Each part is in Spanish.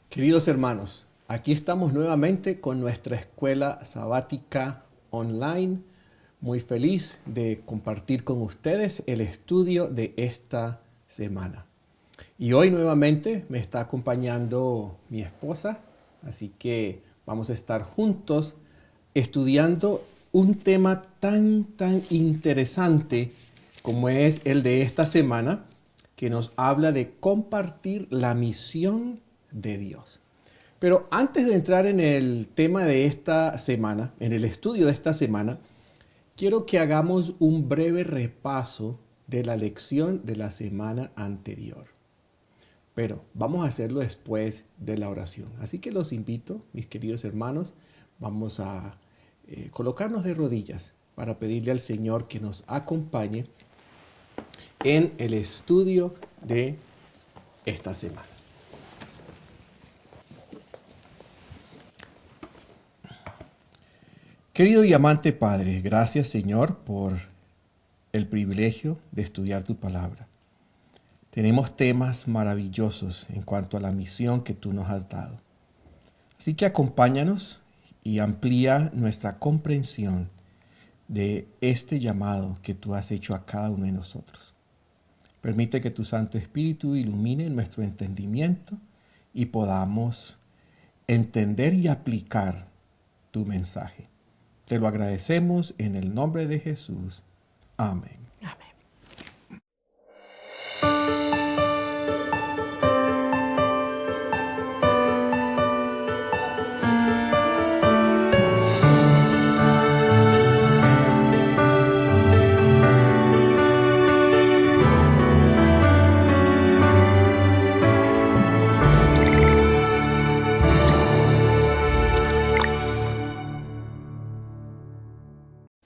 Queridos hermanos, aquí estamos nuevamente con nuestra escuela sabática online. Muy feliz de compartir con ustedes el estudio de esta semana. Y hoy nuevamente me está acompañando mi esposa, así que vamos a estar juntos estudiando un tema tan interesante como es el de esta semana, que nos habla de compartir la misión de Dios. Pero antes de entrar en el tema de esta semana, en el estudio de esta semana, quiero que hagamos un breve repaso de la lección de la semana anterior. Pero vamos a hacerlo después de la oración. Así que los invito, mis queridos hermanos, vamos a colocarnos de rodillas para pedirle al Señor que nos acompañe en el estudio de esta semana. Querido y amante Padre, gracias Señor por el privilegio de estudiar tu palabra. Tenemos temas maravillosos en cuanto a la misión que tú nos has dado. Así que acompáñanos y amplía nuestra comprensión de este llamado que tú has hecho a cada uno de nosotros. Permite que tu Santo Espíritu ilumine nuestro entendimiento y podamos entender y aplicar tu mensaje. Te lo agradecemos en el nombre de Jesús. Amén. Amén.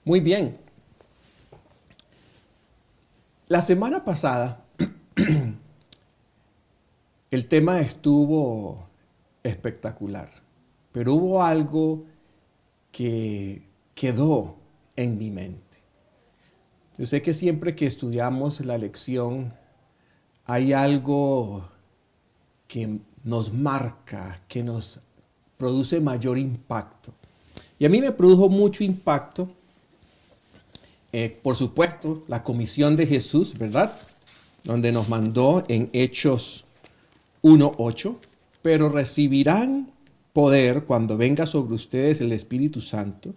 Muy bien. La semana pasada el tema estuvo espectacular, pero hubo algo que quedó en mi mente. Yo sé que siempre que estudiamos la lección hay algo que nos marca, que nos produce mayor impacto. Y a mí me produjo mucho impacto, por supuesto, la comisión de Jesús, ¿verdad? Donde nos mandó en Hechos 1:8, pero recibirán poder cuando venga sobre ustedes el Espíritu Santo,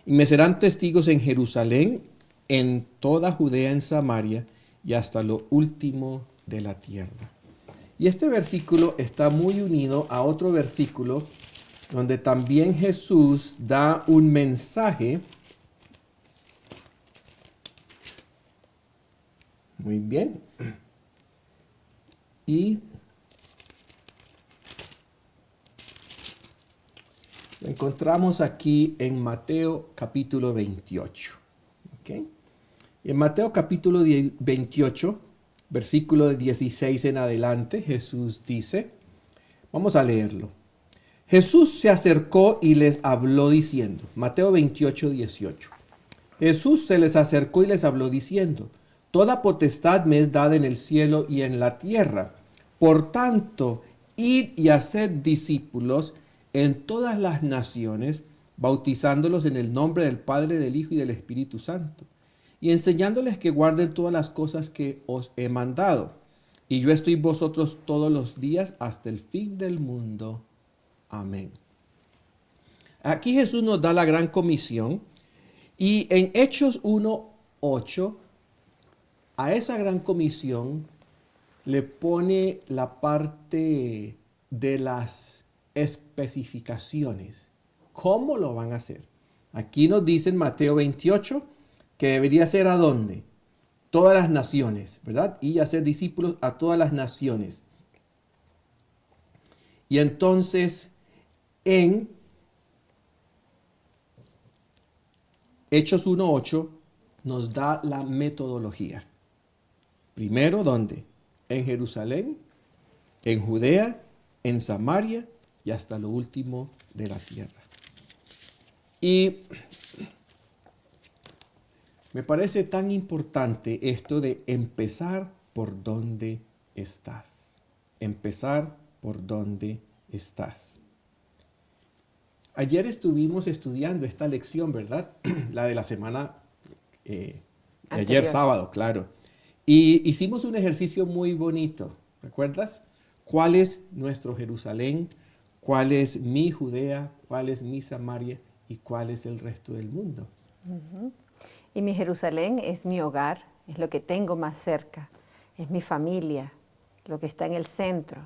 y me serán testigos en Jerusalén, en toda Judea, en Samaria y hasta lo último de la tierra. Y este versículo está muy unido a otro versículo donde también Jesús da un mensaje. Muy bien. Y lo encontramos aquí en Mateo capítulo 28. ¿Okay? En Mateo capítulo 28, versículo de 16 en adelante, Jesús dice, vamos a leerlo. Jesús se acercó y les habló diciendo, Mateo 28, 18. Jesús se les acercó y les habló diciendo, toda potestad me es dada en el cielo y en la tierra. Por tanto, id y haced discípulos en todas las naciones, bautizándolos en el nombre del Padre, del Hijo y del Espíritu Santo, y enseñándoles que guarden todas las cosas que os he mandado. Y yo estoy vosotros todos los días hasta el fin del mundo. Amén. Aquí Jesús nos da la gran comisión, y en Hechos 1:8, a esa gran comisión le pone la parte de las especificaciones. ¿Cómo lo van a hacer? Aquí nos dice en Mateo 28 que debería ser ¿a dónde? Todas las naciones, ¿verdad? Y hacer discípulos a todas las naciones. Y entonces en Hechos 1:8 nos da la metodología. Primero, ¿dónde? En Jerusalén, en Judea, en Samaria y hasta lo último de la tierra. Y me parece tan importante esto de empezar por donde estás. Empezar por donde estás. Ayer estuvimos estudiando esta lección, ¿verdad? La de la semana de ayer sábado, claro. Y hicimos un ejercicio muy bonito, ¿recuerdas? ¿Cuál es nuestro Jerusalén? ¿Cuál es mi Judea? ¿Cuál es mi Samaria? ¿Y cuál es el resto del mundo? Uh-huh. Y mi Jerusalén es mi hogar, es lo que tengo más cerca, es mi familia, lo que está en el centro.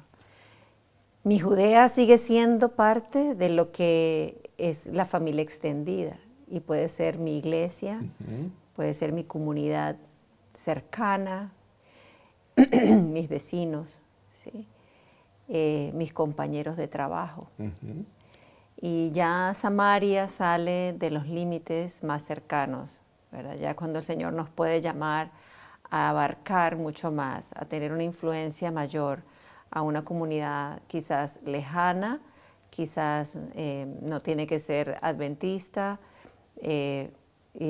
Mi Judea sigue siendo parte de lo que es la familia extendida y puede ser mi iglesia, puede ser mi comunidad cercana, mis vecinos, ¿sí? Mis compañeros de trabajo. Y ya Samaria sale de los límites más cercanos, ¿verdad? Ya cuando el Señor nos puede llamar a abarcar mucho más, a tener una influencia mayor a una comunidad quizás lejana, quizás no tiene que ser adventista, y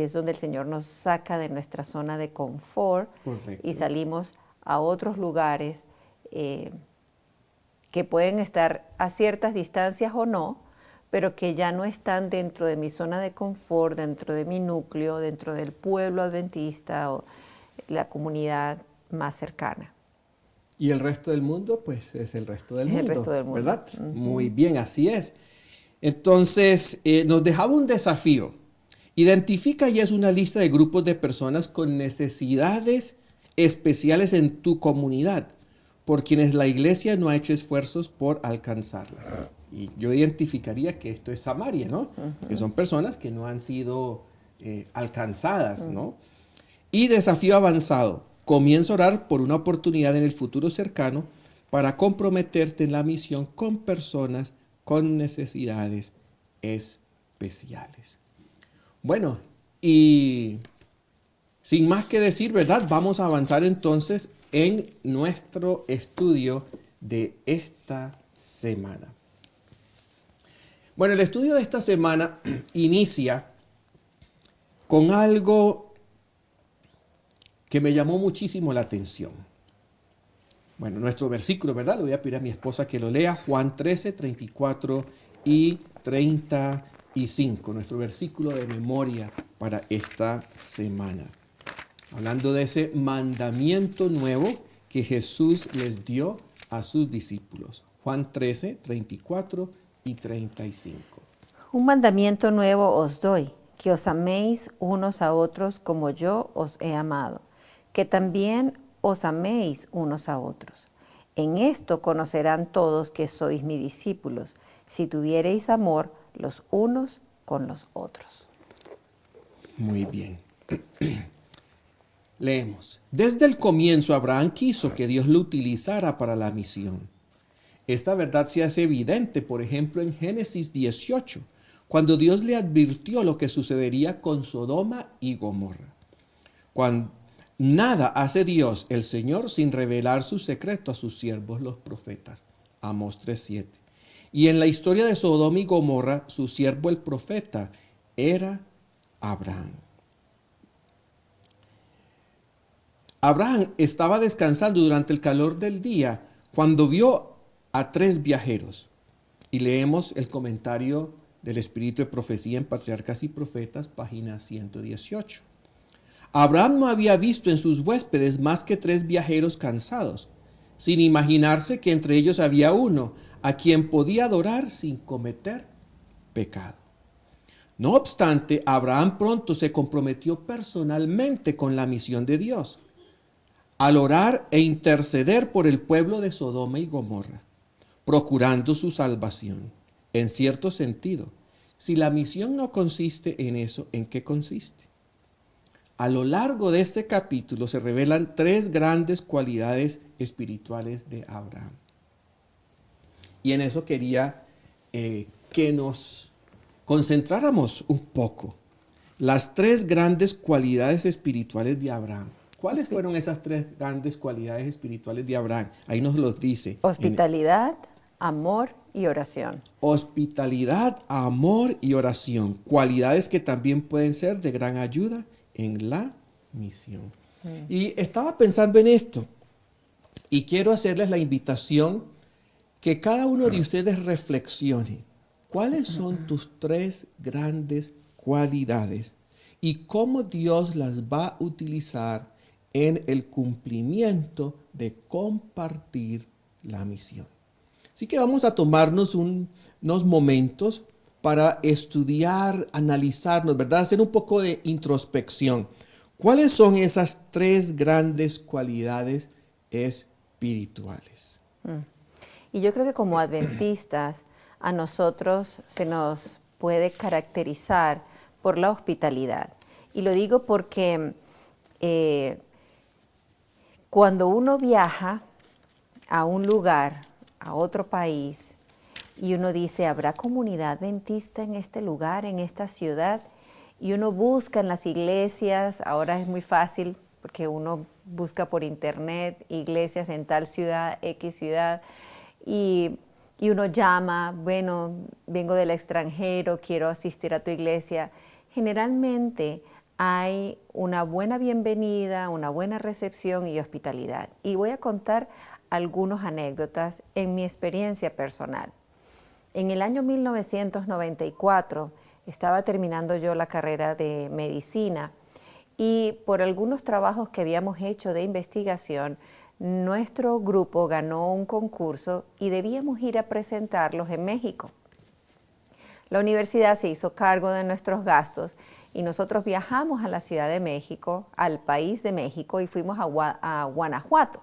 es donde el Señor nos saca de nuestra zona de confort. Correcto. Y salimos a otros lugares que pueden estar a ciertas distancias o no, pero que ya no están dentro de mi zona de confort, dentro de mi núcleo, dentro del pueblo adventista o la comunidad más cercana. Y el resto del mundo, pues es el resto del mundo, el resto del mundo, ¿verdad? Muy bien, así es. Entonces, nos dejaba un desafío. Identifica y haz una lista de grupos de personas con necesidades especiales en tu comunidad, por quienes la iglesia no ha hecho esfuerzos por alcanzarlas. Y yo identificaría que esto es Samaria, ¿no? Que son personas que no han sido alcanzadas, ¿no? Y desafío avanzado. Comienza a orar por una oportunidad en el futuro cercano para comprometerte en la misión con personas con necesidades especiales. Bueno, y sin más que decir, ¿verdad? Vamos a avanzar entonces en nuestro estudio de esta semana. Bueno, el estudio de esta semana inicia con algo que me llamó muchísimo la atención. Bueno, nuestro versículo, ¿verdad? Le voy a pedir a mi esposa que lo lea, Juan 13, 34 y 35, nuestro versículo de memoria para esta semana. Hablando de ese mandamiento nuevo que Jesús les dio a sus discípulos. Juan 13, 34 y 35. Un mandamiento nuevo os doy, que os améis unos a otros como yo os he amado, que también os améis unos a otros. En esto conocerán todos que sois mis discípulos, si tuviereis amor los unos con los otros. Muy bien. Leemos. Desde el comienzo Abraham quiso que Dios lo utilizara para la misión. Esta verdad se hace evidente, por ejemplo, en Génesis 18, cuando Dios le advirtió lo que sucedería con Sodoma y Gomorra. Cuando nada hace Dios, el Señor, sin revelar su secreto a sus siervos los profetas. Amós 3:7. Y en la historia de Sodoma y Gomorra, su siervo el profeta era Abraham. Abraham estaba descansando durante el calor del día cuando vio a 3 viajeros. Y leemos el comentario del Espíritu de Profecía en Patriarcas y Profetas, página 118. Abraham no había visto en sus huéspedes más que 3 viajeros cansados, sin imaginarse que entre ellos había uno a quien podía adorar sin cometer pecado. No obstante, Abraham pronto se comprometió personalmente con la misión de Dios, al orar e interceder por el pueblo de Sodoma y Gomorra, procurando su salvación. En cierto sentido, si la misión no consiste en eso, ¿en qué consiste? A lo largo de este capítulo se revelan 3 grandes cualidades espirituales de Abraham. Y en eso quería que nos concentráramos un poco. Las 3 grandes cualidades espirituales de Abraham. ¿Cuáles fueron esas 3 grandes cualidades espirituales de Abraham? Ahí nos los dice. Hospitalidad, amor y oración. Hospitalidad, amor y oración. Cualidades que también pueden ser de gran ayuda en la misión. Y estaba pensando en esto y quiero hacerles la invitación que cada uno de ustedes reflexione cuáles son tus 3 grandes cualidades y cómo Dios las va a utilizar en el cumplimiento de compartir la misión. Así que vamos a tomarnos unos momentos para estudiar, analizarnos, ¿verdad? Hacer un poco de introspección. ¿Cuáles son esas 3 grandes cualidades espirituales? Y yo creo que como adventistas a nosotros se nos puede caracterizar por la hospitalidad. Y lo digo porque cuando uno viaja a un lugar, a otro país, y uno dice, ¿habrá comunidad adventista en este lugar, en esta ciudad? Y uno busca en las iglesias, ahora es muy fácil porque uno busca por internet iglesias en tal ciudad, X ciudad, y uno llama, bueno, vengo del extranjero, quiero asistir a tu iglesia. Generalmente hay una buena bienvenida, una buena recepción y hospitalidad. Y voy a contar algunas anécdotas en mi experiencia personal. En el año 1994 estaba terminando yo la carrera de medicina y por algunos trabajos que habíamos hecho de investigación, nuestro grupo ganó un concurso y debíamos ir a presentarlos en México. La universidad se hizo cargo de nuestros gastos y nosotros viajamos a la Ciudad de México, al país de México, y fuimos a Guanajuato.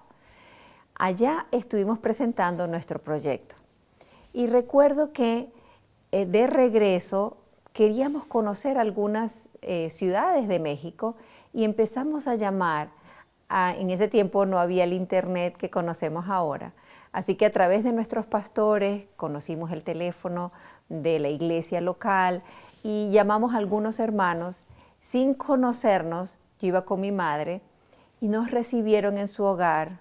Allá estuvimos presentando nuestro proyecto. Y recuerdo que de regreso queríamos conocer algunas ciudades de México y empezamos a llamar. En ese tiempo no había el internet que conocemos ahora. Así que a través de nuestros pastores conocimos el teléfono de la iglesia local y llamamos a algunos hermanos sin conocernos. Yo iba con mi madre y nos recibieron en su hogar,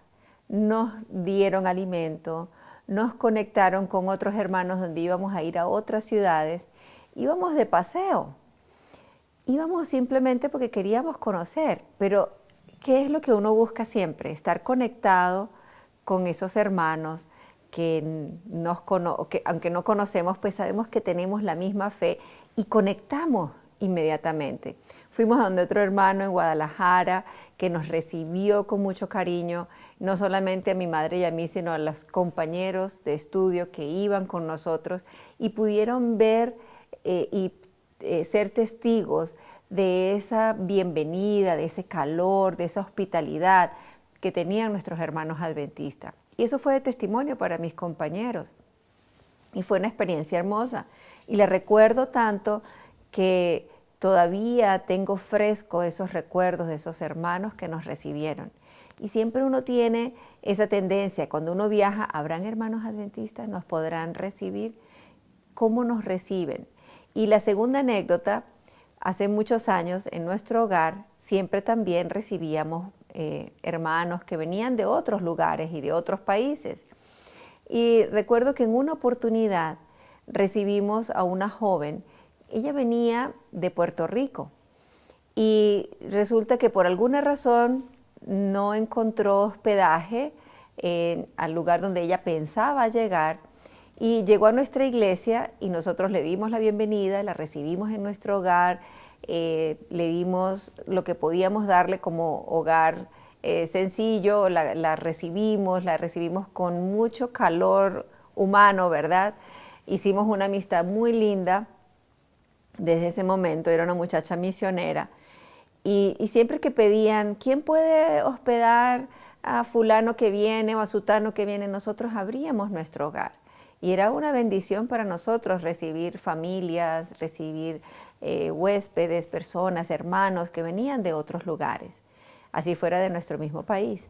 nos dieron alimento, nos conectaron con otros hermanos donde íbamos a ir a otras ciudades. Íbamos de paseo, íbamos simplemente porque queríamos conocer, pero ¿qué es lo que uno busca siempre? Estar conectado con esos hermanos que aunque no conocemos, pues sabemos que tenemos la misma fe y conectamos inmediatamente. Fuimos a donde otro hermano en Guadalajara que nos recibió con mucho cariño, no solamente a mi madre y a mí, sino a los compañeros de estudio que iban con nosotros y pudieron ver ser testigos de esa bienvenida, de ese calor, de esa hospitalidad que tenían nuestros hermanos adventistas. Y eso fue de testimonio para mis compañeros. Y fue una experiencia hermosa. Y la recuerdo tanto que todavía tengo fresco esos recuerdos de esos hermanos que nos recibieron. Y siempre uno tiene esa tendencia, cuando uno viaja, ¿habrán hermanos adventistas? ¿Nos podrán recibir? ¿Cómo nos reciben? Y la segunda anécdota, hace muchos años en nuestro hogar siempre también recibíamos hermanos que venían de otros lugares y de otros países. Y recuerdo que en una oportunidad recibimos a una joven, ella venía de Puerto Rico y resulta que por alguna razón no encontró hospedaje al lugar donde ella pensaba llegar y llegó a nuestra iglesia y nosotros le dimos la bienvenida, la recibimos en nuestro hogar, le dimos lo que podíamos darle como hogar sencillo, la recibimos con mucho calor humano, ¿verdad? Hicimos una amistad muy linda desde ese momento, era una muchacha misionera y siempre que pedían, ¿quién puede hospedar a fulano que viene o a sutano que viene? Nosotros abríamos nuestro hogar. Y era una bendición para nosotros recibir familias, recibir huéspedes, personas, hermanos que venían de otros lugares, así fuera de nuestro mismo país.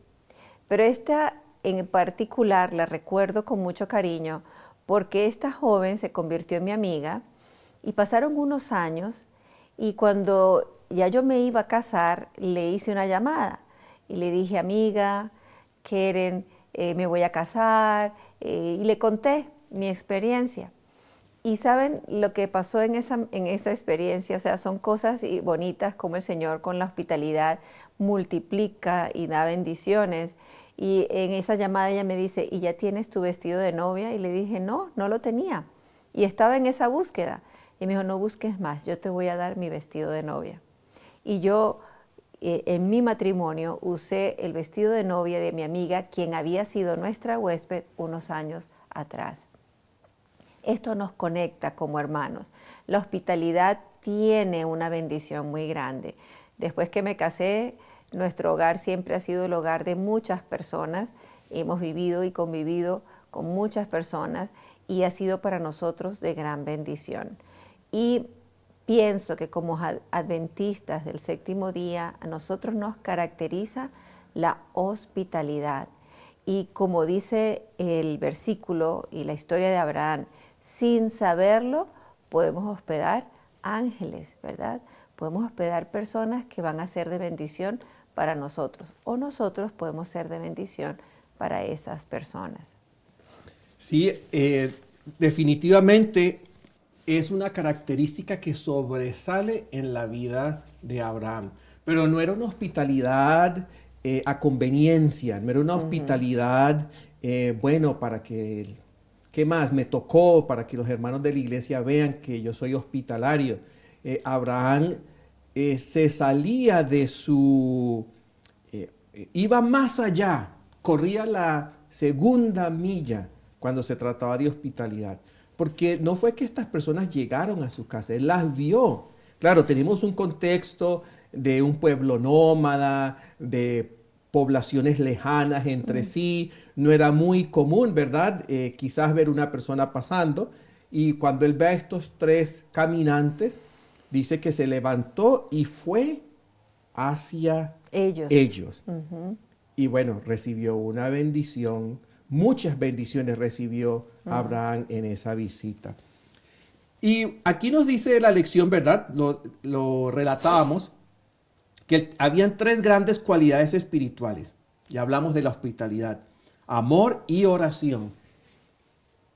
Pero esta en particular la recuerdo con mucho cariño porque esta joven se convirtió en mi amiga y pasaron unos años y cuando ya yo me iba a casar le hice una llamada y le dije, amiga, Keren, me voy a casar y le conté mi experiencia. Y saben lo que pasó en esa experiencia, o sea, son cosas bonitas como el Señor con la hospitalidad multiplica y da bendiciones. Y en esa llamada ella me dice, ¿y ya tienes tu vestido de novia? Y le dije, no, no lo tenía. Y estaba en esa búsqueda. Y me dijo, no busques más, yo te voy a dar mi vestido de novia. Y yo en mi matrimonio usé el vestido de novia de mi amiga, quien había sido nuestra huésped unos años atrás. Esto nos conecta como hermanos. La hospitalidad tiene una bendición muy grande. Después que me casé, nuestro hogar siempre ha sido el hogar de muchas personas. Hemos vivido y convivido con muchas personas y ha sido para nosotros de gran bendición. Y pienso que como adventistas del séptimo día, a nosotros nos caracteriza la hospitalidad. Y como dice el versículo y la historia de Abraham, sin saberlo podemos hospedar ángeles, ¿verdad? Podemos hospedar personas que van a ser de bendición para nosotros, o nosotros podemos ser de bendición para esas personas. Sí, definitivamente es una característica que sobresale en la vida de Abraham, pero no era una hospitalidad a conveniencia, no era una hospitalidad, bueno, para que, ¿qué más? Me tocó para que los hermanos de la iglesia vean que yo soy hospitalario. Abraham se salía de su, iba más allá, corría la segunda milla cuando se trataba de hospitalidad. Porque no fue que estas personas llegaron a su casa, él las vio. Claro, tenemos un contexto de un pueblo nómada, de poblaciones lejanas entre sí. No era muy común, ¿verdad? Quizás ver una persona pasando. Y cuando él ve a estos tres caminantes, dice que se levantó y fue hacia ellos. Y bueno, recibió una bendición. Muchas bendiciones recibió Abraham en esa visita. Y aquí nos dice la lección, ¿verdad? Lo relatábamos, que habían tres grandes cualidades espirituales. Ya hablamos de la hospitalidad, amor y oración.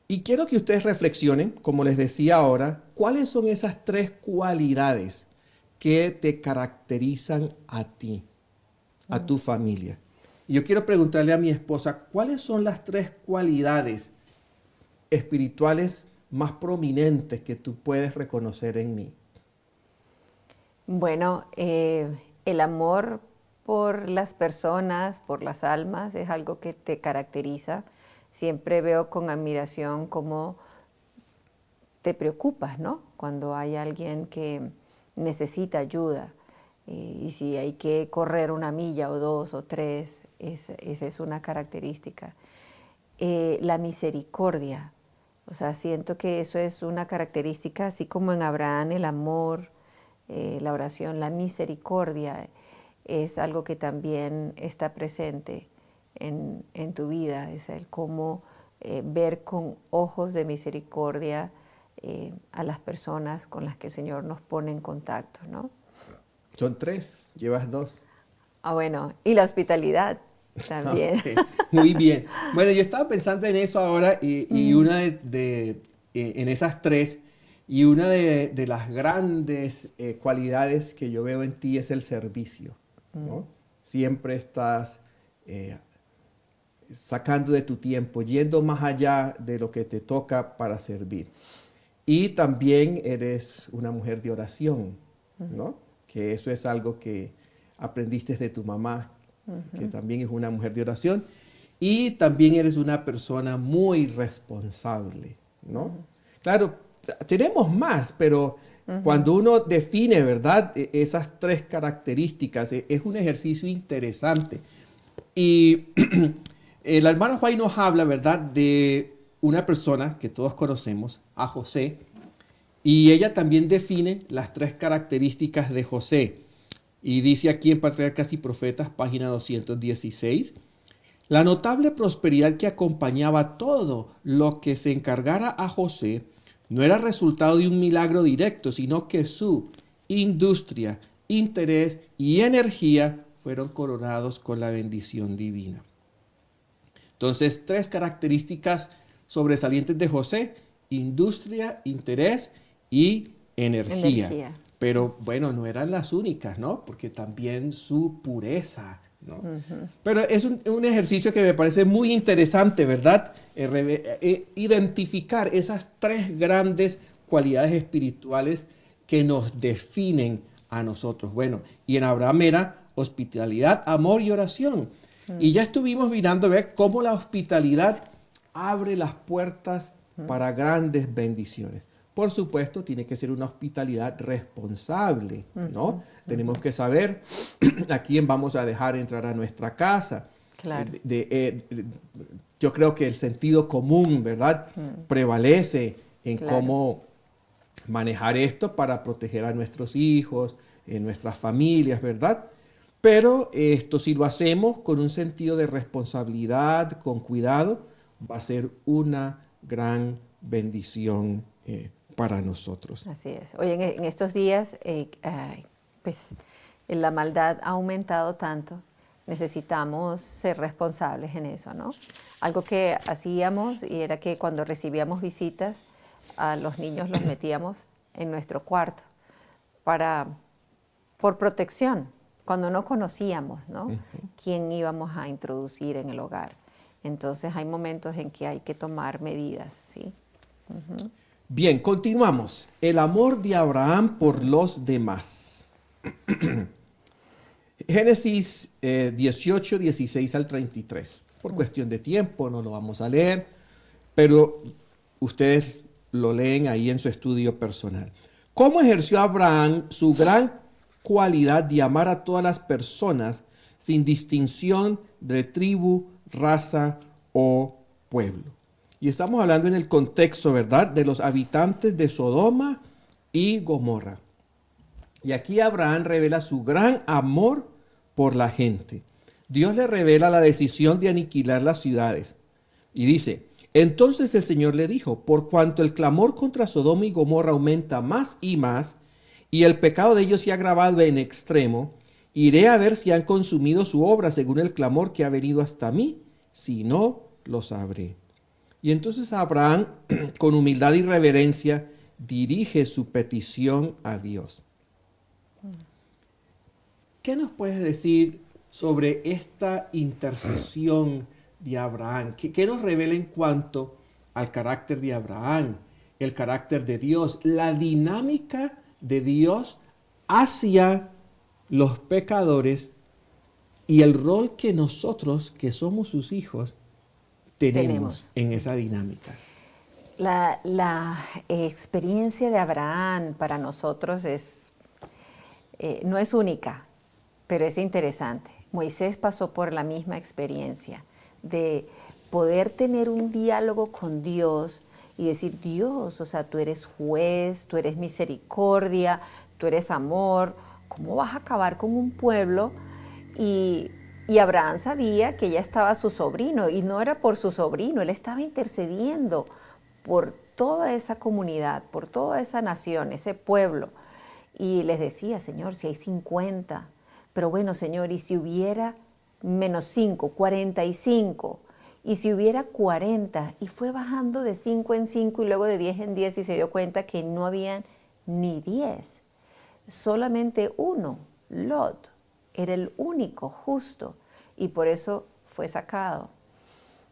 Y quiero que ustedes reflexionen, como les decía ahora, cuáles son esas tres cualidades que te caracterizan a ti, a tu familia. Y yo quiero preguntarle a mi esposa, ¿cuáles son las tres cualidades espirituales más prominentes que tú puedes reconocer en mí? Bueno, el amor por las personas, por las almas, es algo que te caracteriza. Siempre veo con admiración cómo te preocupas, ¿no? Cuando hay alguien que necesita ayuda. Y si hay que correr una milla o dos o tres, esa es una característica. La misericordia, o sea, siento que eso es una característica, así como en Abraham el amor, la oración, la misericordia es algo que también está presente en tu vida, es el cómo ver con ojos de misericordia a las personas con las que el Señor nos pone en contacto, ¿no? Son tres, llevas dos. Ah, bueno, y la hospitalidad también. Okay, muy bien. Bueno, yo estaba pensando en eso ahora y una en esas tres, y una de las grandes cualidades que yo veo en ti es el servicio, ¿no? Siempre estás sacando de tu tiempo, yendo más allá de lo que te toca para servir. Y también eres una mujer de oración, ¿no? Que eso es algo que aprendiste de tu mamá, que también es una mujer de oración. Y también eres una persona muy responsable, ¿no? Claro, tenemos más, pero cuando uno define, ¿verdad? Esas tres características, es un ejercicio interesante. Y el hermano Juan nos habla, ¿verdad? De una persona que todos conocemos, a José, y ella también define las tres características de José. Y dice aquí en Patriarcas y Profetas, página 216, la notable prosperidad que acompañaba todo lo que se encargara a José no era resultado de un milagro directo, sino que su industria, interés y energía fueron coronados con la bendición divina. Entonces, tres características sobresalientes de José: industria, interés y energía. Pero bueno, no eran las únicas, ¿no? Porque también su pureza ¿no? Pero es un ejercicio que me parece muy interesante, ¿verdad? Identificar esas tres grandes cualidades espirituales que nos definen a nosotros. Bueno, y en Abraham era hospitalidad, amor y oración. Y ya estuvimos mirando a ver cómo la hospitalidad abre las puertas para grandes bendiciones. Por supuesto, tiene que ser una hospitalidad responsable, ¿no? Tenemos que saber a quién vamos a dejar entrar a nuestra casa. Claro. Yo creo que el sentido común, ¿verdad? Prevalece en Claro. cómo manejar esto para proteger a nuestros hijos, nuestras familias, ¿verdad? Pero esto, si lo hacemos con un sentido de responsabilidad, con cuidado, va a ser una gran bendición para nosotros. Así es. Oye, en estos días, pues la maldad ha aumentado tanto, necesitamos ser responsables en eso, ¿no? Algo que hacíamos y era que cuando recibíamos visitas, a los niños los metíamos en nuestro cuarto por protección, cuando no conocíamos, ¿no? Quién íbamos a introducir en el hogar. Entonces hay momentos en que hay que tomar medidas, ¿sí? Bien, continuamos. El amor de Abraham por los demás. Génesis 18, 16 al 33. Por cuestión de tiempo no lo vamos a leer, pero ustedes lo leen ahí en su estudio personal. ¿Cómo ejerció Abraham su gran cualidad de amar a todas las personas sin distinción de tribu, raza o pueblo? Y estamos hablando en el contexto, ¿verdad?, de los habitantes de Sodoma y Gomorra. Y aquí Abraham revela su gran amor por la gente. Dios le revela la decisión de aniquilar las ciudades. Y dice, entonces el Señor le dijo, por cuanto el clamor contra Sodoma y Gomorra aumenta más y más, y el pecado de ellos se ha agravado en extremo, iré a ver si han consumido su obra según el clamor que ha venido hasta mí, si no, lo sabré. Y entonces Abraham, con humildad y reverencia, dirige su petición a Dios. ¿Qué nos puedes decir sobre esta intercesión de Abraham? ¿Qué nos revela en cuanto al carácter de Abraham, el carácter de Dios, la dinámica de Dios hacia los pecadores y el rol que nosotros, que somos sus hijos, tenemos en esa dinámica? La experiencia de Abraham para nosotros no es única, pero es interesante. Moisés pasó por la misma experiencia de poder tener un diálogo con Dios y decir, Dios, o sea, tú eres juez, tú eres misericordia, tú eres amor, ¿cómo vas a acabar con un pueblo? Y Abraham sabía que ya estaba su sobrino, y no era por su sobrino, él estaba intercediendo por toda esa comunidad, por toda esa nación, ese pueblo. Y les decía, Señor, si hay 50, pero bueno, Señor, y si hubiera menos 5, 45, y si hubiera 40, y fue bajando de 5 en 5 y luego de 10 en 10 y se dio cuenta que no habían ni 10, solamente uno, Lot, era el único justo y por eso fue sacado.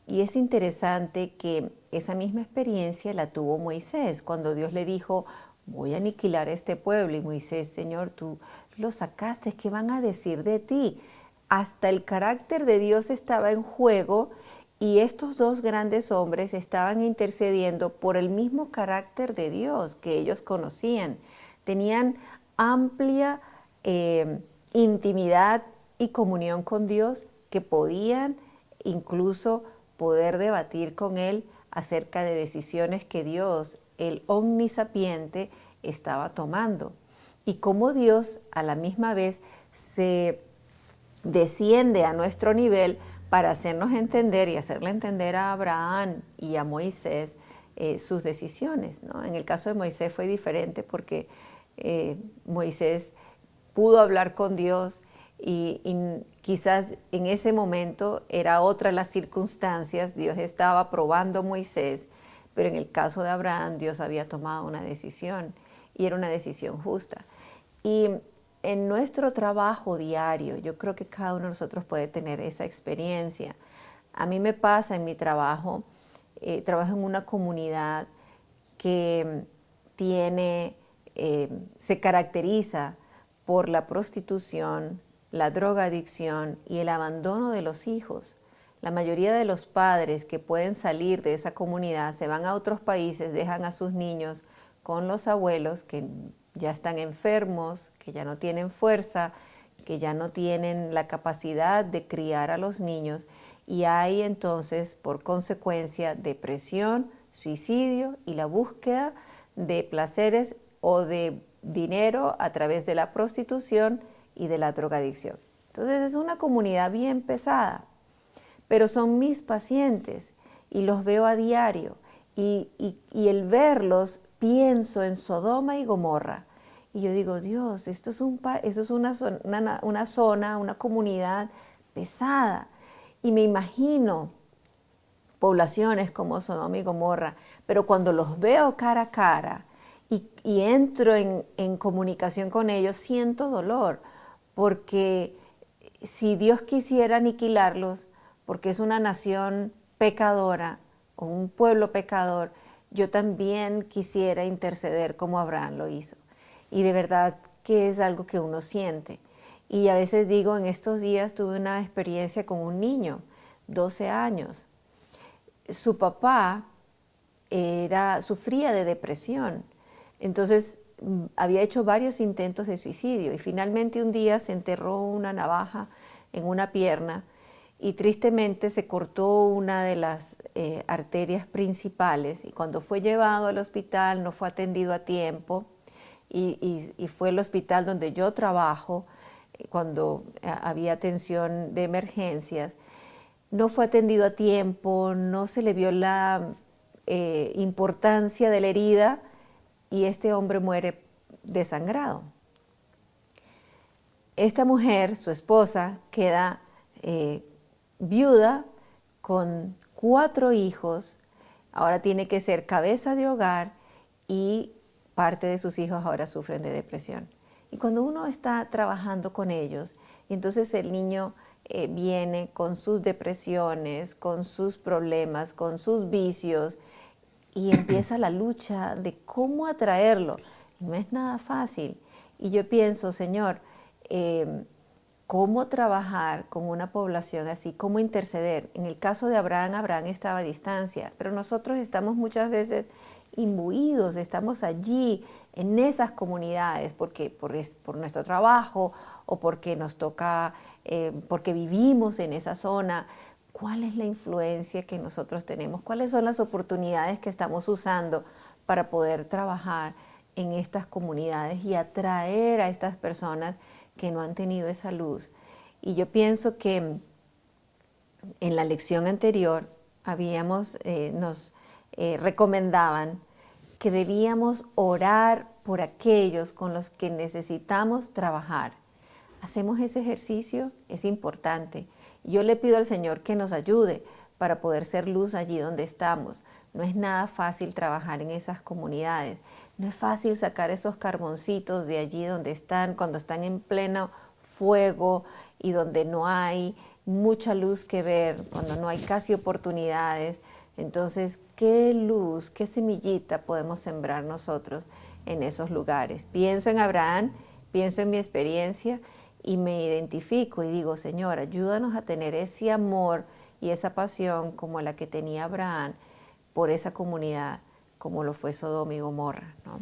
Y es interesante que esa misma experiencia la tuvo Moisés cuando Dios le dijo, voy a aniquilar a este pueblo. Y Moisés, Señor, tú lo sacaste, ¿qué van a decir de ti? Hasta el carácter de Dios estaba en juego y estos dos grandes hombres estaban intercediendo por el mismo carácter de Dios que ellos conocían. Tenían amplia intimidad y comunión con Dios que podían incluso poder debatir con Él acerca de decisiones que Dios, el omnisapiente, estaba tomando. Y cómo Dios a la misma vez se desciende a nuestro nivel para hacernos entender y hacerle entender a Abraham y a Moisés sus decisiones, ¿no? En el caso de Moisés fue diferente porque Moisés pudo hablar con Dios y quizás en ese momento era otra las circunstancias, Dios estaba probando a Moisés, pero en el caso de Abraham Dios había tomado una decisión y era una decisión justa. Y en nuestro trabajo diario, yo creo que cada uno de nosotros puede tener esa experiencia. A mí me pasa en mi trabajo, trabajo en una comunidad que se caracteriza por la prostitución, la drogadicción y el abandono de los hijos. La mayoría de los padres que pueden salir de esa comunidad se van a otros países, dejan a sus niños con los abuelos que ya están enfermos, que ya no tienen fuerza, que ya no tienen la capacidad de criar a los niños, y hay entonces, por consecuencia, depresión, suicidio y la búsqueda de placeres o de dinero a través de la prostitución y de la drogadicción. Entonces es una comunidad bien pesada, pero son mis pacientes y los veo a diario, y el verlos pienso en Sodoma y Gomorra, y yo digo, Dios, esto es una zona, una comunidad pesada, y me imagino poblaciones como Sodoma y Gomorra, pero cuando los veo cara a cara y entro en comunicación con ellos, siento dolor, porque si Dios quisiera aniquilarlos, porque es una nación pecadora o un pueblo pecador, yo también quisiera interceder como Abraham lo hizo. Y de verdad que es algo que uno siente. Y a veces digo, en estos días tuve una experiencia con un niño, 12 años. Su papá sufría de depresión, entonces había hecho varios intentos de suicidio y finalmente un día se enterró una navaja en una pierna y tristemente se cortó una de las arterias principales, y cuando fue llevado al hospital no fue atendido a tiempo, y fue el hospital donde yo trabajo cuando había atención de emergencias. No fue atendido a tiempo, no se le vio la importancia de la herida, y este hombre muere desangrado. Esta mujer, su esposa, queda viuda con 4 hijos, ahora tiene que ser cabeza de hogar, y parte de sus hijos ahora sufren de depresión. Y cuando uno está trabajando con ellos, entonces el niño viene con sus depresiones, con sus problemas, con sus vicios, y empieza la lucha de cómo atraerlo. No es nada fácil. Y yo pienso, Señor, ¿cómo trabajar con una población así? ¿Cómo interceder? En el caso de Abraham, Abraham estaba a distancia, pero nosotros estamos muchas veces imbuidos, estamos allí en esas comunidades porque por nuestro trabajo o porque nos toca, porque vivimos en esa zona. ¿Cuál es la influencia que nosotros tenemos? ¿Cuáles son las oportunidades que estamos usando para poder trabajar en estas comunidades y atraer a estas personas que no han tenido esa luz? Y yo pienso que en la lección anterior nos recomendaban que debíamos orar por aquellos con los que necesitamos trabajar. ¿Hacemos ese ejercicio? Es importante. Yo le pido al Señor que nos ayude para poder ser luz allí donde estamos. No es nada fácil trabajar en esas comunidades. No es fácil sacar esos carboncitos de allí donde están, cuando están en pleno fuego y donde no hay mucha luz que ver, cuando no hay casi oportunidades. Entonces, ¿qué luz, qué semillita podemos sembrar nosotros en esos lugares? Pienso en Abraham, pienso en mi experiencia y me identifico y digo, Señor, ayúdanos a tener ese amor y esa pasión como la que tenía Abraham por esa comunidad, como lo fue Sodoma y Gomorra, ¿no?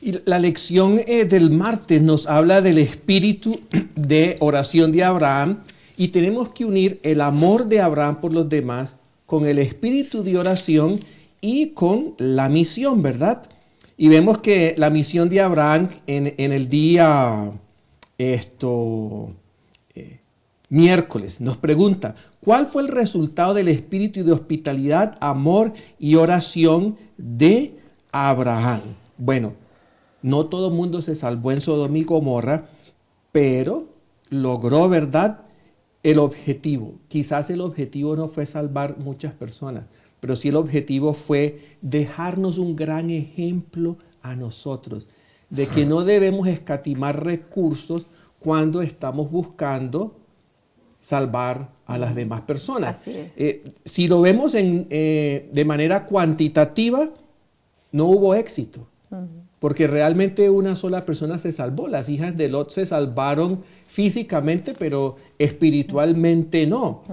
Y la lección del martes nos habla del espíritu de oración de Abraham, y tenemos que unir el amor de Abraham por los demás con el espíritu de oración y con la misión, ¿verdad? Y vemos que la misión de Abraham en el día miércoles nos pregunta, ¿cuál fue el resultado del espíritu de hospitalidad, amor y oración de Abraham? Bueno, no todo el mundo se salvó en Sodoma y Gomorra, pero logró, ¿verdad?, el objetivo. Quizás el objetivo no fue salvar muchas personas, pero sí el objetivo fue dejarnos un gran ejemplo a nosotros de que no debemos escatimar recursos cuando estamos buscando salvar a las demás personas. Así es. Si lo vemos de manera cuantitativa, no hubo éxito, porque realmente una sola persona se salvó. Las hijas de Lot se salvaron físicamente, pero espiritualmente no.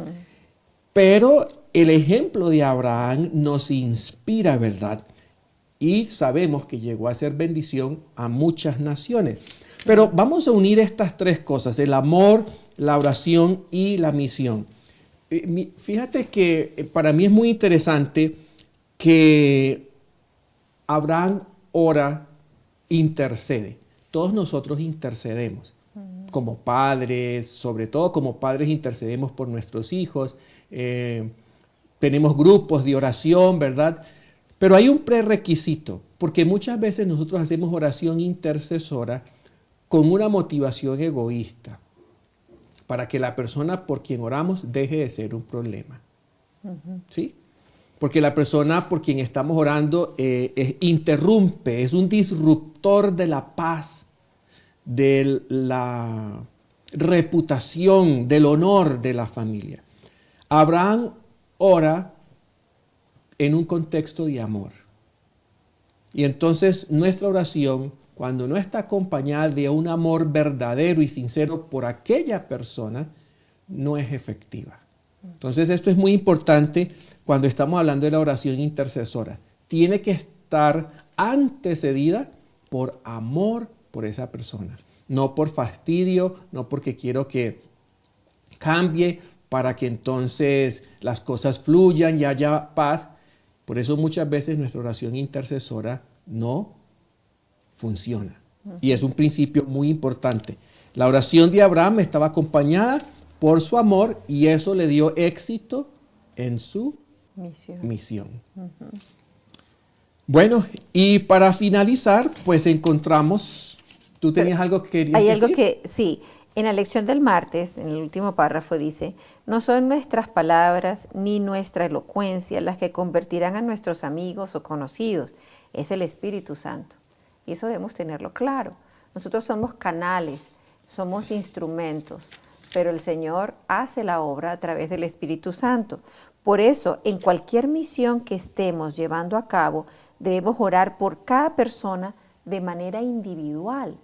Pero el ejemplo de Abraham nos inspira, ¿verdad? Y sabemos que llegó a ser bendición a muchas naciones. Pero vamos a unir estas tres cosas: el amor, la oración y la misión. Fíjate que para mí es muy interesante que Abraham ora, intercede. Todos nosotros intercedemos como padres, sobre todo como padres intercedemos por nuestros hijos. Tenemos grupos de oración, ¿verdad? Pero hay un prerequisito, porque muchas veces nosotros hacemos oración intercesora con una motivación egoísta, para que la persona por quien oramos deje de ser un problema. ¿Sí? Porque la persona por quien estamos orando interrumpe, es un disruptor de la paz, de la reputación, del honor de la familia. Abraham ora en un contexto de amor. Y entonces nuestra oración, cuando no está acompañada de un amor verdadero y sincero por aquella persona, no es efectiva. Entonces esto es muy importante cuando estamos hablando de la oración intercesora. Tiene que estar antecedida por amor por esa persona. No por fastidio, no porque quiero que cambie para que entonces las cosas fluyan y haya paz. Por eso muchas veces nuestra oración intercesora no funciona. Y es un principio muy importante. La oración de Abraham estaba acompañada por su amor y eso le dio éxito en su misión. Bueno, y para finalizar, pues encontramos, ¿tú tenías algo que querías decir? Hay algo que, sí, en la lección del martes, en el último párrafo dice, no son nuestras palabras ni nuestra elocuencia las que convertirán a nuestros amigos o conocidos, es el Espíritu Santo. Y eso debemos tenerlo claro. Nosotros somos canales, somos instrumentos, pero el Señor hace la obra a través del Espíritu Santo. Por eso, en cualquier misión que estemos llevando a cabo, debemos orar por cada persona de manera individual.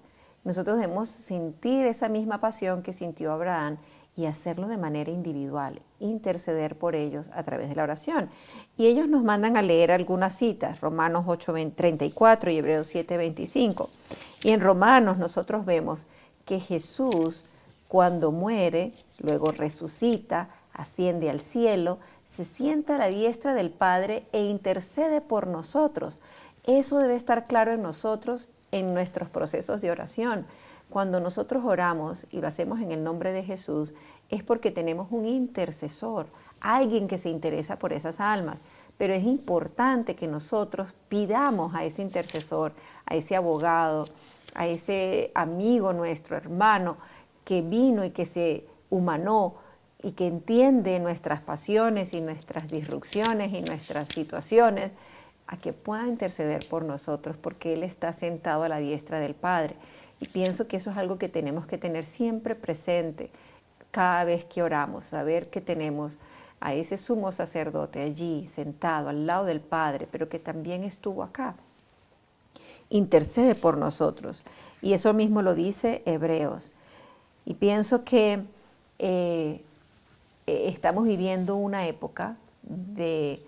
Nosotros debemos sentir esa misma pasión que sintió Abraham y hacerlo de manera individual, interceder por ellos a través de la oración. Y ellos nos mandan a leer algunas citas, Romanos 8:34 y Hebreos 7:25. Y en Romanos nosotros vemos que Jesús, cuando muere, luego resucita, asciende al cielo, se sienta a la diestra del Padre e intercede por nosotros. Eso debe estar claro en nosotros, en nuestros procesos de oración. Cuando nosotros oramos y lo hacemos en el nombre de Jesús, es porque tenemos un intercesor, alguien que se interesa por esas almas. Pero es importante que nosotros pidamos a ese intercesor, a ese abogado, a ese amigo nuestro, hermano, que vino y que se humanó y que entiende nuestras pasiones y nuestras disrupciones y nuestras situaciones, a que pueda interceder por nosotros, porque Él está sentado a la diestra del Padre. Y pienso que eso es algo que tenemos que tener siempre presente cada vez que oramos, saber que tenemos a ese sumo sacerdote allí, sentado al lado del Padre, pero que también estuvo acá. Intercede por nosotros. Y eso mismo lo dice Hebreos. Y pienso que estamos viviendo una época de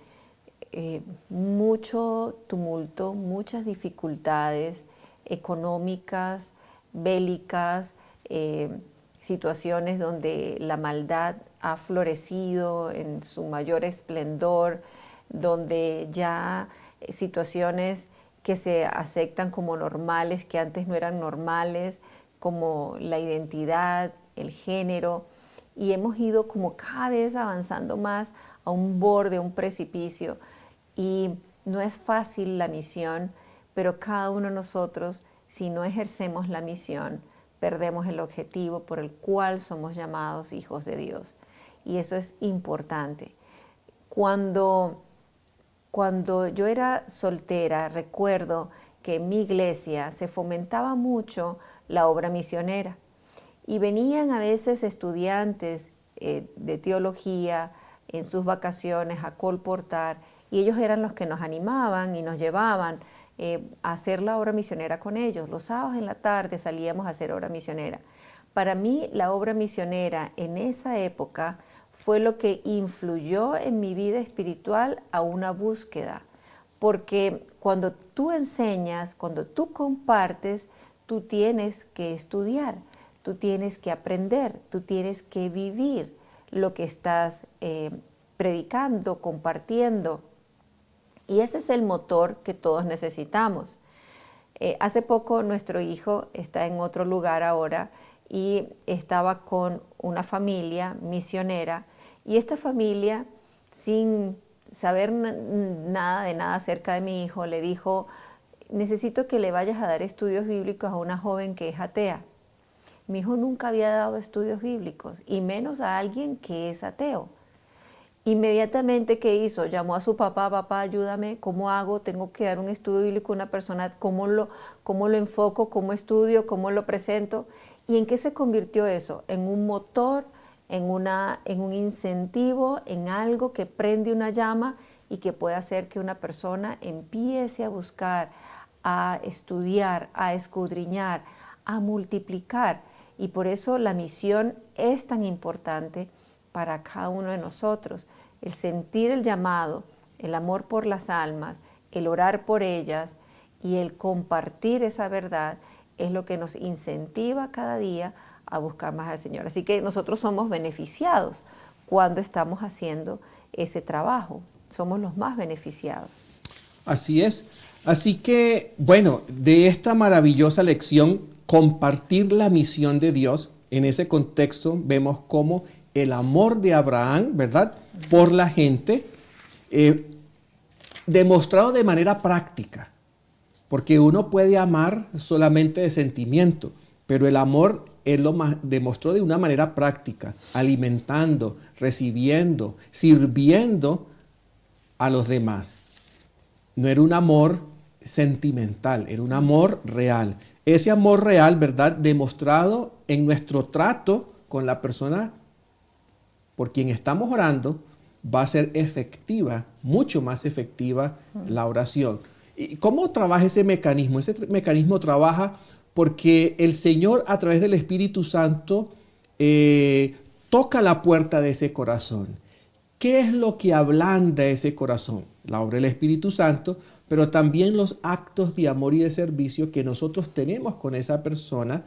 mucho tumulto, muchas dificultades económicas, bélicas, situaciones donde la maldad ha florecido en su mayor esplendor, donde ya situaciones que se aceptan como normales, que antes no eran normales, como la identidad, el género, y hemos ido como cada vez avanzando más a un borde, a un precipicio, y no es fácil la misión, pero cada uno de nosotros, si no ejercemos la misión, perdemos el objetivo por el cual somos llamados hijos de Dios. Y eso es importante. Cuando yo era soltera, recuerdo que en mi iglesia se fomentaba mucho la obra misionera y venían a veces estudiantes de teología en sus vacaciones a colportar y ellos eran los que nos animaban y nos llevaban a hacer la obra misionera con ellos. Los sábados en la tarde salíamos a hacer obra misionera. Para mí la obra misionera en esa época fue lo que influyó en mi vida espiritual a una búsqueda, porque cuando tú enseñas, cuando tú compartes, tú tienes que estudiar, tú tienes que aprender, tú tienes que vivir lo que estás predicando, compartiendo. Y ese es el motor que todos necesitamos. Hace poco nuestro hijo está en otro lugar ahora y estaba con una familia misionera y esta familia, sin saber nada de nada acerca de mi hijo, le dijo: necesito que le vayas a dar estudios bíblicos a una joven que es atea. Mi hijo nunca había dado estudios bíblicos y menos a alguien que es ateo. Inmediatamente, ¿qué hizo? Llamó a su papá: papá, ayúdame, ¿cómo hago? Tengo que dar un estudio bíblico a una persona, ¿cómo lo enfoco? ¿Cómo estudio? ¿Cómo lo presento? ¿Y en qué se convirtió eso? En un motor, en un incentivo, en algo que prende una llama y que puede hacer que una persona empiece a buscar, a estudiar, a escudriñar, a multiplicar. Y por eso la misión es tan importante para cada uno de nosotros. El sentir el llamado, el amor por las almas, el orar por ellas y el compartir esa verdad es lo que nos incentiva cada día a buscar más al Señor. Así que nosotros somos beneficiados cuando estamos haciendo ese trabajo. Somos los más beneficiados. Así es. Así que, bueno, de esta maravillosa lección, compartir la misión de Dios, en ese contexto vemos cómo el amor de Abraham, ¿verdad?, por la gente, demostrado de manera práctica. Porque uno puede amar solamente de sentimiento, pero el amor él lo demostró de una manera práctica, alimentando, recibiendo, sirviendo a los demás. No era un amor sentimental, era un amor real. Ese amor real, ¿verdad?, demostrado en nuestro trato con la persona por quien estamos orando, va a ser efectiva, mucho más efectiva la oración. ¿Y cómo trabaja ese mecanismo? Ese mecanismo trabaja porque el Señor, a través del Espíritu Santo, toca la puerta de ese corazón. ¿Qué es lo que ablanda ese corazón? La obra del Espíritu Santo, pero también los actos de amor y de servicio que nosotros tenemos con esa persona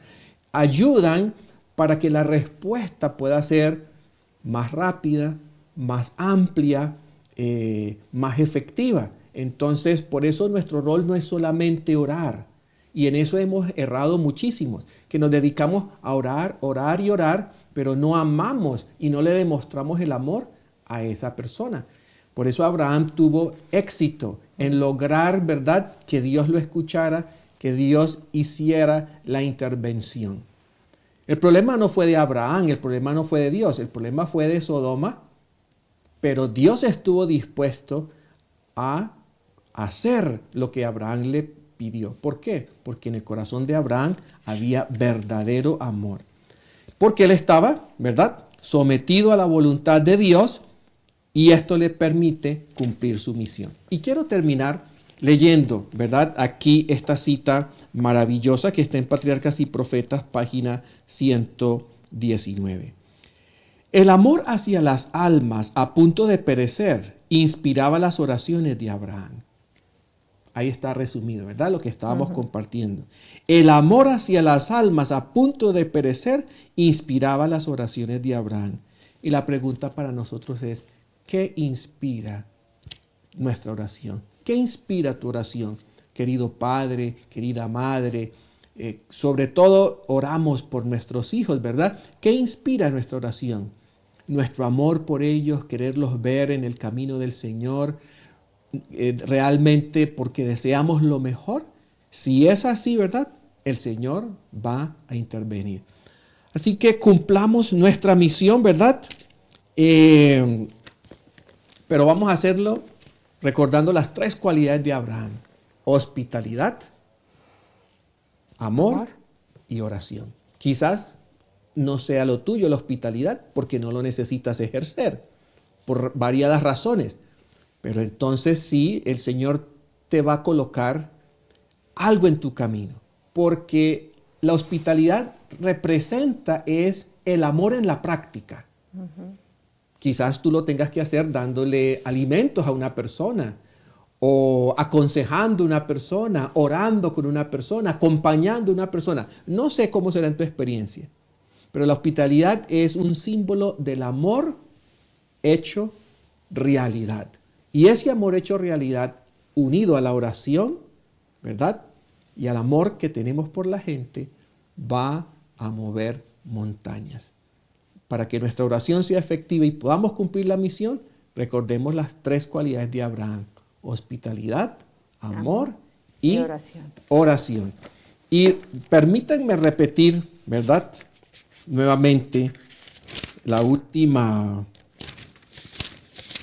ayudan para que la respuesta pueda ser más rápida, más amplia, más efectiva. Entonces, por eso nuestro rol no es solamente orar. Y en eso hemos errado muchísimos, que nos dedicamos a orar, orar y orar, pero no amamos y no le demostramos el amor a esa persona. Por eso Abraham tuvo éxito en lograr, ¿verdad?, que Dios lo escuchara, que Dios hiciera la intervención. El problema no fue de Abraham, el problema no fue de Dios, el problema fue de Sodoma, pero Dios estuvo dispuesto a hacer lo que Abraham le pidió. ¿Por qué? Porque en el corazón de Abraham había verdadero amor. Porque él estaba, ¿verdad?, sometido a la voluntad de Dios y esto le permite cumplir su misión. Y quiero terminar leyendo, ¿verdad?, aquí esta cita maravillosa que está en Patriarcas y Profetas, página 119. El amor hacia las almas a punto de perecer inspiraba las oraciones de Abraham. Ahí está resumido, ¿verdad?, lo que estábamos compartiendo. El amor hacia las almas a punto de perecer inspiraba las oraciones de Abraham. Y la pregunta para nosotros es, ¿qué inspira nuestra oración? ¿Qué inspira tu oración? Querido padre, querida madre, sobre todo oramos por nuestros hijos, ¿verdad? ¿Qué inspira nuestra oración? Nuestro amor por ellos, quererlos ver en el camino del Señor, realmente porque deseamos lo mejor. Si es así, ¿verdad?, el Señor va a intervenir. Así que cumplamos nuestra misión, ¿verdad? Pero vamos a hacerlo recordando las 3 cualidades de Abraham: hospitalidad, amor y oración. Quizás no sea lo tuyo la hospitalidad porque no lo necesitas ejercer por variadas razones. Pero entonces sí, el Señor te va a colocar algo en tu camino. Porque la hospitalidad representa es el amor en la práctica. Quizás tú lo tengas que hacer dándole alimentos a una persona, o aconsejando a una persona, orando con una persona, acompañando a una persona. No sé cómo será en tu experiencia, pero la hospitalidad es un símbolo del amor hecho realidad. Y ese amor hecho realidad, unido a la oración, ¿verdad? Y al amor que tenemos por la gente, va a mover montañas. Para que nuestra oración sea efectiva y podamos cumplir la misión, recordemos las 3 cualidades de Abraham: hospitalidad, amor y oración. Y permítanme repetir, ¿verdad?, nuevamente la última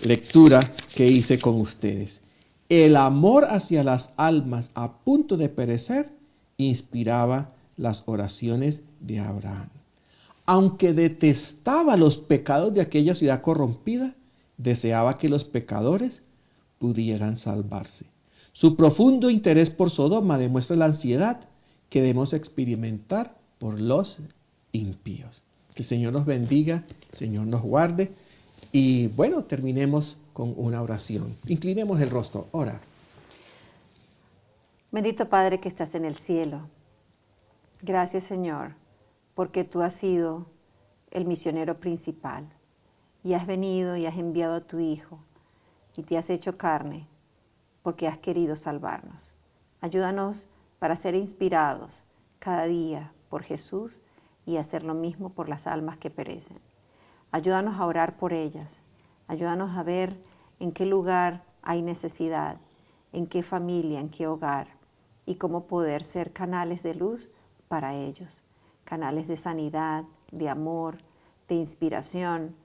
lectura que hice con ustedes. El amor hacia las almas a punto de perecer inspiraba las oraciones de Abraham. Aunque detestaba los pecados de aquella ciudad corrompida, deseaba que los pecadores pudieran salvarse. Su profundo interés por Sodoma demuestra la ansiedad que debemos experimentar por los impíos. Que el Señor nos bendiga, el Señor nos guarde. Y bueno, terminemos con una oración. Inclinemos el rostro. Ora. Bendito Padre que estás en el cielo. Gracias, Señor, porque tú has sido el misionero principal y has venido y has enviado a tu Hijo y te has hecho carne porque has querido salvarnos. Ayúdanos para ser inspirados cada día por Jesús y hacer lo mismo por las almas que perecen. Ayúdanos a orar por ellas. Ayúdanos a ver en qué lugar hay necesidad, en qué familia, en qué hogar, y cómo poder ser canales de luz para ellos. Canales de sanidad, de amor, de inspiración,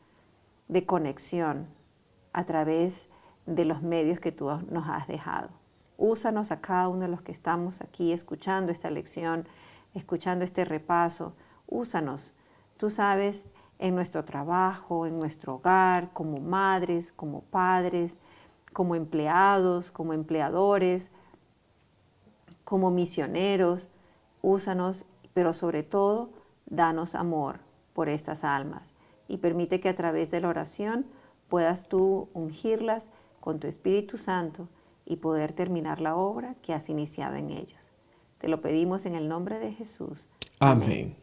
de conexión a través de los medios que tú nos has dejado. Úsanos a cada uno de los que estamos aquí escuchando esta lección, escuchando este repaso. Úsanos. Tú sabes, en nuestro trabajo, en nuestro hogar, como madres, como padres, como empleados, como empleadores, como misioneros. Úsanos, pero sobre todo, danos amor por estas almas y permite que a través de la oración puedas tú ungirlas con tu Espíritu Santo y poder terminar la obra que has iniciado en ellos. Te lo pedimos en el nombre de Jesús. Amén.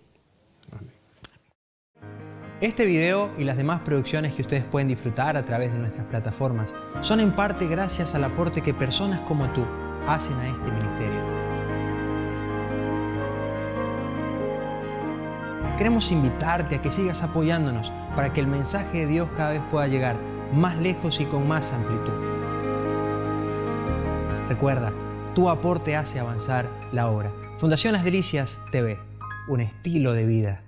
Este video y las demás producciones que ustedes pueden disfrutar a través de nuestras plataformas son en parte gracias al aporte que personas como tú hacen a este ministerio. Queremos invitarte a que sigas apoyándonos para que el mensaje de Dios cada vez pueda llegar más lejos y con más amplitud. Recuerda, tu aporte hace avanzar la obra. Fundación Las Delicias TV, un estilo de vida.